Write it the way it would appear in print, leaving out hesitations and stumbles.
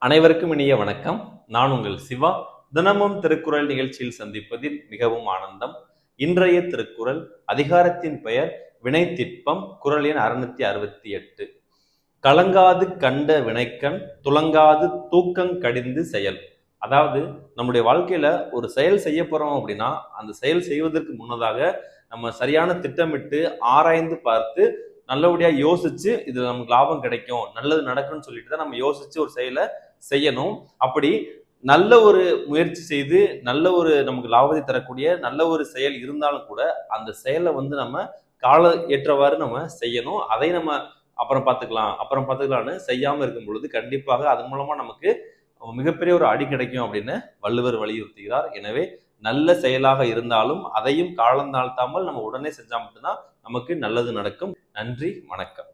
அனைவருக்கும் இனிய வணக்கம். நான் உங்கள் சிவா. தினமும் திருக்குறள் நிகழ்ச்சியில் சந்திப்பதில் மிகவும் ஆனந்தம். இன்றைய திருக்குறள் அதிகாரத்தின் பெயர் வினைத்திட்பம். குறள் எண் 668. கலங்காது கண்ட வினைக்கண் துலங்காது தூக்கங் கடிந்து செயல். அதாவது நம்முடைய வாழ்க்கையில ஒரு செயல் செய்ய போறோம் அப்படின்னா அந்த செயல் செய்வதற்கு முன்னதாக நம்ம சரியான திட்டமிட்டு ஆராய்ந்து பார்த்து நல்லபடியா யோசிச்சு இதுல நமக்கு லாபம் கிடைக்கும், நல்லது நடக்கும்னு சொல்லிட்டு தான் நம்ம யோசிச்சு ஒரு செயலை செய்யணும். அப்படி நல்ல ஒரு முயற்சி செய்து நல்ல ஒரு நமக்கு லாபத்தை தரக்கூடிய நல்ல ஒரு செயல் இருந்தாலும் கூட அந்த செயலை நம்ம கால ஏற்றவாறு நம்ம செய்யணும். அதை நம்ம அப்புறம் பார்த்துக்கலாம்னு செய்யாம இருக்கும் பொழுது கண்டிப்பாக அதன் மூலமா நமக்கு மிகப்பெரிய ஒரு அடி கிடைக்கும் அப்படின்னு வள்ளுவர் வலியுறுத்துகிறார். எனவே நல்ல செயலாக இருந்தாலும் அதையும் காலம் தாழ்த்தாமல் நம்ம உடனே செஞ்சா மட்டும்தான் நமக்கு நல்லது நடக்கும். நன்றி, வணக்கம்.